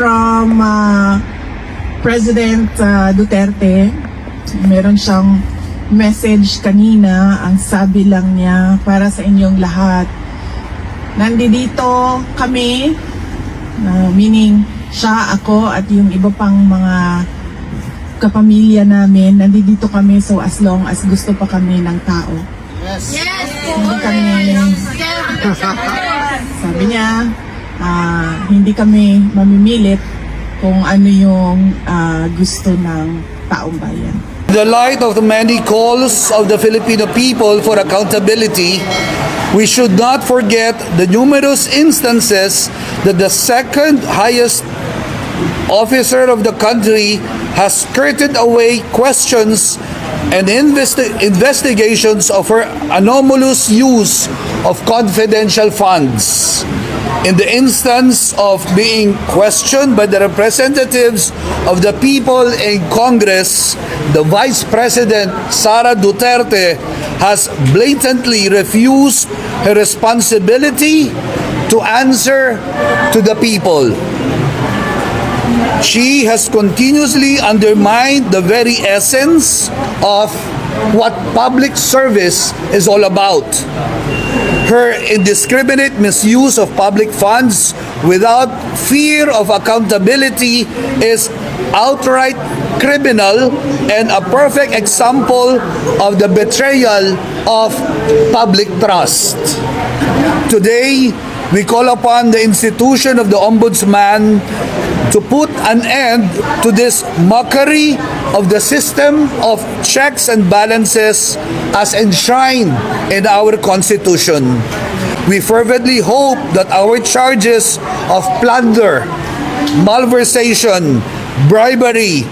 from President Duterte. Meron siyang message kanina. Ang sabi lang niya, para sa inyong lahat. Nandito kami, meaning siya, ako, at yung iba pang mga kapamilya namin. Nandito kami so as long as gusto pa kami ng tao. Yes! Hindi kami, sabi niya, hindi kami mamimilit kung ano yung gusto ng taong bayan. In the light of the many calls of the Filipino people for accountability, we should not forget the numerous instances that the second highest officer of the country has skirted away questions and investigations of her anomalous use of confidential funds. In the instance of being questioned by the representatives of the people in Congress, the Vice President Sara Duterte has blatantly refused her responsibility to answer to the people. She has continuously undermined the very essence of what public service is all about. Her indiscriminate misuse of public funds without fear of accountability is outright criminal and a perfect example of the betrayal of public trust. Today, we call upon the institution of the Ombudsman to put an end to this mockery of the system of checks and balances as enshrined in our Constitution. We fervently hope that our charges of plunder, malversation, bribery,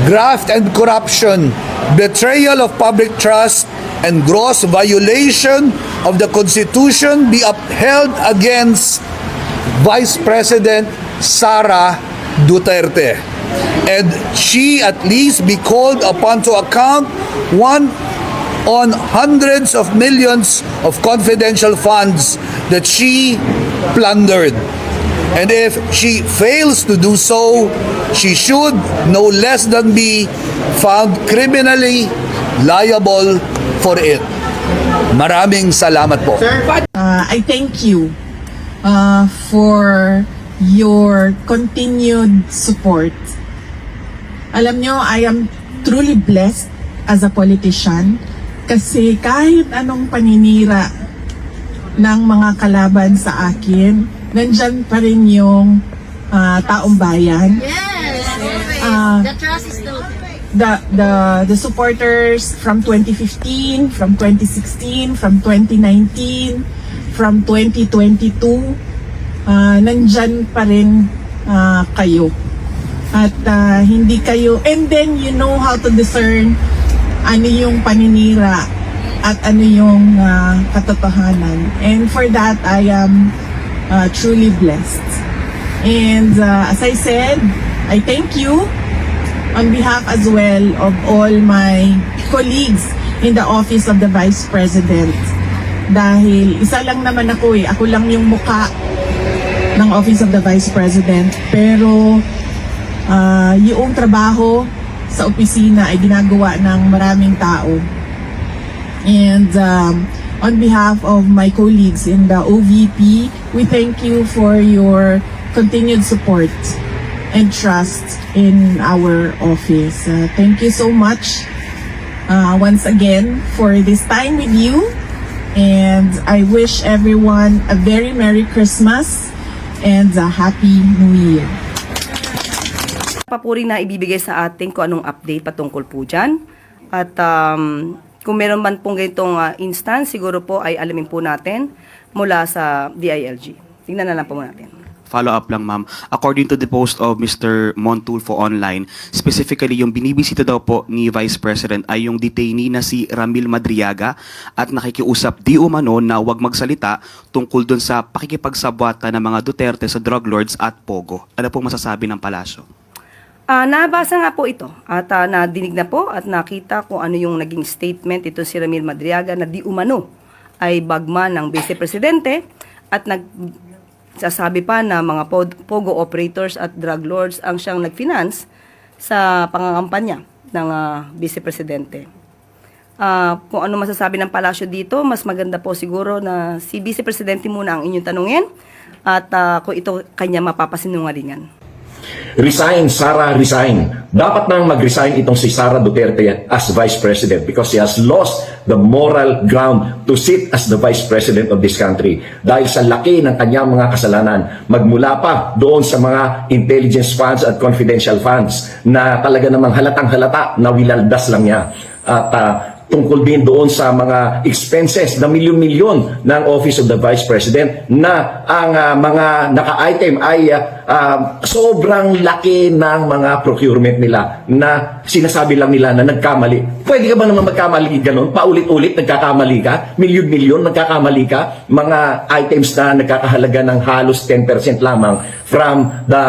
graft and corruption, betrayal of public trust, and gross violation of the Constitution be upheld against Vice President Sara Duterte, and she at least be called upon to account on hundreds of millions of confidential funds that she plundered. And if she fails to do so, she should no less than be found criminally liable for it. Maraming salamat po. I thank you for your continued support. Alam nyo, I am truly blessed as a politician kasi kahit anong paninira ng mga kalaban sa akin, nandyan pa rin yung taong bayan. Yes. The trust is still The supporters from 2015, from 2016, from 2019, from 2022, nandyan pa rin kayo. At hindi kayo, and then you know how to discern ano yung paninira at ano yung katotohanan. And for that, I am truly blessed. And as I said, I thank you on behalf as well of all my colleagues in the Office of the Vice President. Dahil isa lang naman ako ako lang yung muka ng Office of the Vice President. Pero yung trabaho sa opisina ay ginagawa ng maraming tao. And on behalf of my colleagues in the OVP, we thank you for your continued support and trust in our office. Thank you so much once again for this time with you. And I wish everyone a very Merry Christmas and a Happy New Year. Papuri na ibibigay sa atin kung anong update patungkol po dyan. At kung meron man pong ganitong instance, siguro po ay alamin po natin mula sa DILG. Tingnan na lang po natin. Follow-up lang, ma'am. According to the post of Mr. Montulfo online, specifically yung binibisita daw po ni Vice President ay yung detainee na si Ramil Madriaga at nakikiusap di umano na huwag magsalita tungkol dun sa pakikipagsabwata ng mga Duterte sa drug lords at Pogo. Ano pong masasabi ng palasyo? Nabasa nga po ito at nadinig na po at nakita kung ano yung naging statement ito si Ramil Madriaga na di umano ay bagman ng Vice Presidente at sasabi pa na mga pogo operators at drug lords ang siyang nag-finance sa pangangampanya ng Vice Presidente. Kung ano masasabi ng palasyo dito, mas maganda po siguro na si Vice Presidente muna ang inyong tanungin at kung ito kanya mapapasinungalingan. Resign, Sara, resign. Dapat nang mag-resign itong si Sara Duterte as Vice President because she has lost the moral ground to sit as the Vice President of this country. Dahil sa laki ng kanyang mga kasalanan, magmula pa doon sa mga intelligence funds at confidential funds na talaga namang halatang-halata na wilaldas lang niya. At tungkol din doon sa mga expenses na milyon-milyon ng Office of the Vice President na ang mga naka-item ay sobrang laki ng mga procurement nila na sinasabi lang nila na nagkamali. Pwede ka ba naman magkamali ganun? Paulit-ulit nagkakamali ka? Milyon-milyon nagkakamali ka? Mga items na nagkakahalaga ng halos 10% lamang from the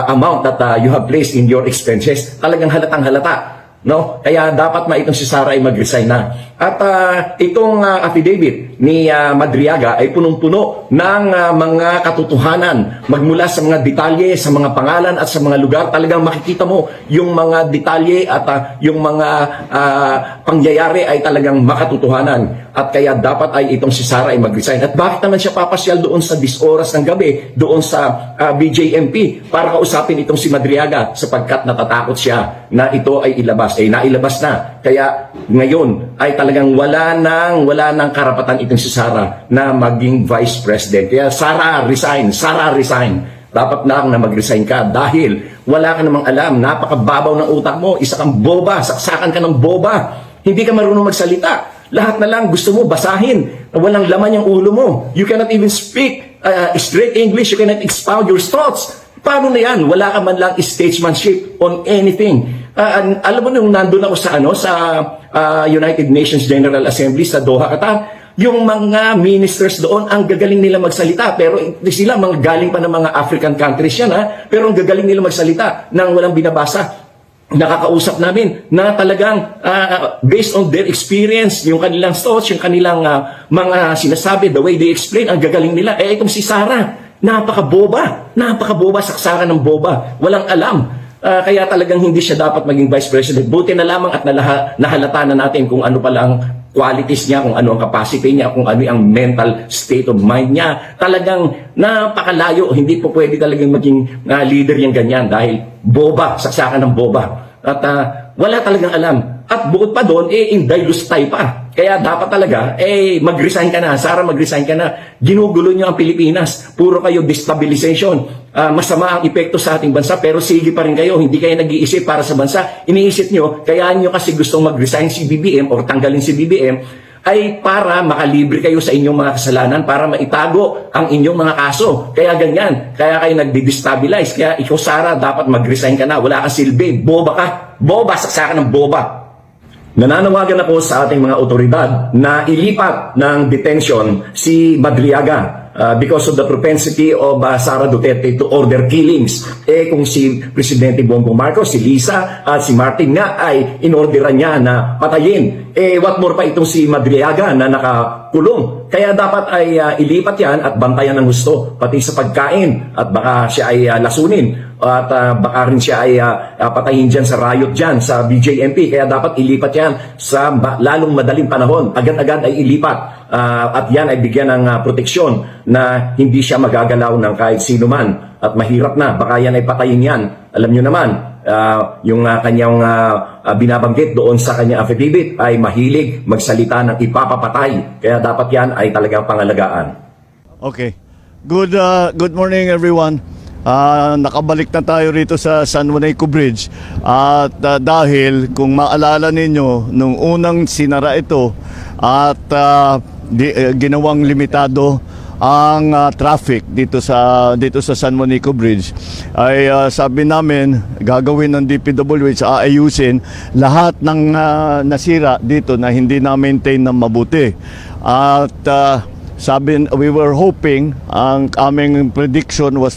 amount that you have placed in your expenses. Talagang halatang-halata. No? Kaya dapat itong si Sara ay mag-resign na. At itong affidavit ni Madriaga ay punong-puno ng mga katotohanan magmula sa mga detalye, sa mga pangalan at sa mga lugar. Talagang makikita mo yung mga detalye at yung mga pangyayari ay talagang makatotohanan. At kaya dapat ay itong si Sara ay mag-resign. At bakit naman siya papasyal doon sa 10 oras ng gabi, doon sa BJMP para kausapin itong si Madriaga sapagkat natatakot siya na ito ay ilabas. Nailabas na. Kaya ngayon ay talagang wala nang karapatan itong si Sara na maging Vice President. Kaya Sara, resign. Sara, resign. Dapat na mag-resign ka dahil wala ka namang alam. Napakababaw ng utak mo. Isa kang boba. Saksakan ka ng boba. Hindi ka marunong magsalita. Lahat na lang gusto mo basahin. Walang laman yung ulo mo. You cannot even speak straight English. You cannot expound your thoughts. Paano na yan? Wala ka man lang statesmanship on anything. Alam mo nung nandun ako sa United Nations General Assembly sa Doha, Qatar, yung mga ministers doon, ang gagaling nila magsalita. Pero sila, mga galing pa ng mga African countries yan, pero ang gagaling nila magsalita nang walang binabasa. Nakakausap namin na talagang based on their experience, yung kanilang thoughts, yung kanilang mga sinasabi, the way they explain, ang gagaling nila. Itong si Sara, napakaboba, saksakan ng boba, walang alam. Kaya talagang hindi siya dapat maging Vice President. Buti na lamang at nahalata na natin kung ano pala ang qualities niya, kung ano ang capacity niya, kung ano ang mental state of mind niya. Talagang napakalayo. Hindi po pwede talagang maging leader yung ganyan dahil boba, saksakan ng boba. At wala talagang alam. At bukod pa doon, indilustay pa. Kaya dapat talaga, mag-resign ka na. Sara, mag-resign ka na. Ginugulo niyo ang Pilipinas. Puro kayo destabilization. Masama ang epekto sa ating bansa, pero sige pa rin kayo. Hindi kayo nag-iisip para sa bansa. Iniisip niyo, kaya niyo kasi gustong mag-resign si BBM o tanggalin si BBM, ay para makalibre kayo sa inyong mga kasalanan, para maitago ang inyong mga kaso. Kaya ganyan. Kaya kayo nagdi-destabilize. Kaya ikaw, Sara, dapat mag-resign ka na. Wala kang silbi. Boba ka. Boba, saksakan ng boba. Nananawagan ako sa ating mga otoridad na ilipat ng detention si Madriaga because of the propensity of Sara Duterte to order killings. Kung si Presidente Bongbong Marcos, si Lisa at si Martin nga ay inorderan niya na patayin. What more pa itong si Madriaga na nakakulong. Kaya dapat ay ilipat yan at bantayan ng gusto, pati sa pagkain. At baka siya ay lasunin. At baka rin siya ay patayin dyan sa riot dyan, sa BJMP. Kaya dapat ilipat yan sa lalong madaling panahon. Agad-agad ay ilipat. At yan ay bigyan ng proteksyon na hindi siya magagalaw ng kahit sino man. At mahirap na, baka yan ay patayin yan. Alam nyo naman, yung kanyang binabanggit doon sa kanyang affidavit ay mahilig magsalita ng ipapapatay. Kaya dapat yan ay talagang pangalagaan. Okay. Good morning everyone. Nakabalik na tayo rito sa San Juanico Bridge at dahil kung maalala ninyo nung unang sinara ito at ginawang limitado ang traffic dito sa San Juanico Bridge ay sabi namin gagawin ng DPWH aayusin lahat ng nasira dito na hindi na-maintain ng mabuti at we were hoping, ang aming prediction was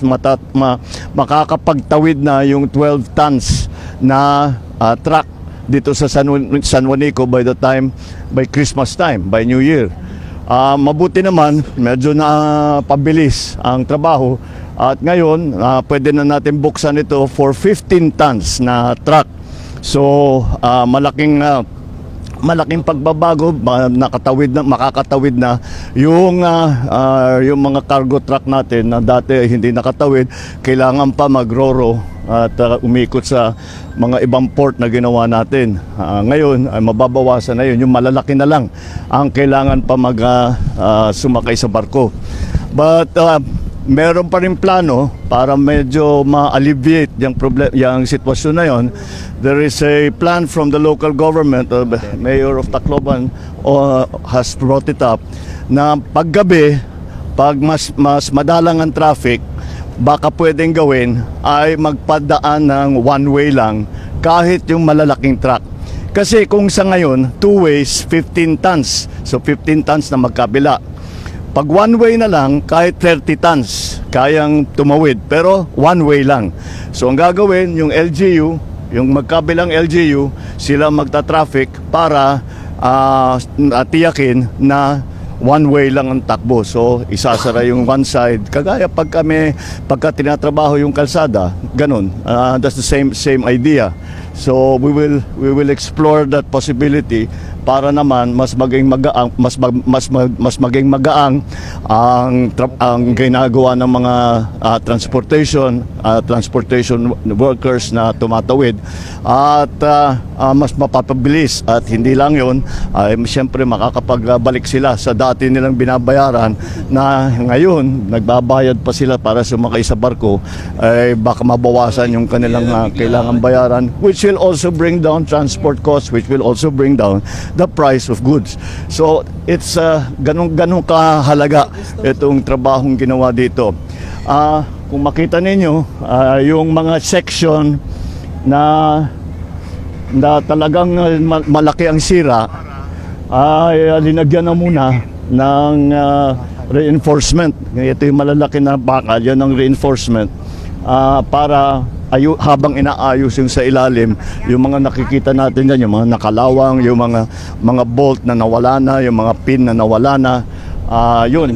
makakapagtawid na yung 12 tons na truck dito sa San Juanico by Christmas time, by New Year. Mabuti naman, medyo na pabilis ang trabaho at ngayon pwede na natin buksan ito for 15 tons na truck. So malaking pagbabago, makakatawid na yung mga cargo truck natin na dati hindi nakatawid, kailangan pa magroro at umikot sa mga ibang port na ginawa natin. Ngayon ay mababawasan na yun, yung malalaki na lang ang kailangan pa sumakay sa barko. But meron pa rin plano para medyo ma-alleviate yung sitwasyon na yon. There is a plan from the local government, Mayor of Tacloban has brought it up, na paggabi, pag mas madalang ang traffic, baka pwedeng gawin ay magpadaan ng one-way lang kahit yung malalaking truck. Kasi kung sa ngayon, 2 ways, 15 tons. So 15 tons na magkabila. Pag one way na lang, kahit 30 tons, kayang tumawid. Pero one way lang. So ang gagawin, yung LGU, yung magkabilang LGU, sila magta-traffic para tiyakin na one way lang ang takbo. So isasara yung one side. Kagaya pagka tinatrabaho yung kalsada, ganun. That's the same idea. So we will explore that possibility para naman mas maging magaang ang ginagawa ng mga transportation workers na tumatawid at mas mapapabilis at hindi lang yon, siyempre makakapagbalik sila sa dati nilang binabayaran na ngayon nagbabayad pa sila para sumakay sa barko, ay baka mabawasan yung kanilang kailangan bayaran, which will also bring down transport costs, which will also bring down the price of goods. So it's ganun kahalaga itong trabahong ginawa dito. Kung makita ninyo, yung mga section na talagang malaki ang sira, ay linagyan na muna ng reinforcement. Ito yung malalaki na bakal, yan ang reinforcement para habang inaayos yung sa ilalim, yung mga nakikita natin dyan, yung mga nakalawang, yung mga bolt na nawala na, yung mga pin na nawala na, yan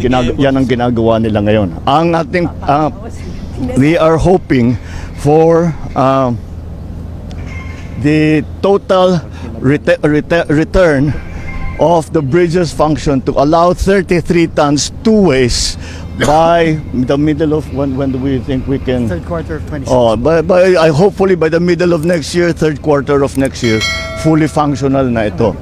ang ginagawa nila ngayon. Ang ating, we are hoping for the total return of the bridges function to allow 33 tons two ways by the middle of when do we think we can? Third quarter of 26. Hopefully by the middle of next year, third quarter of next year, fully functional na ito.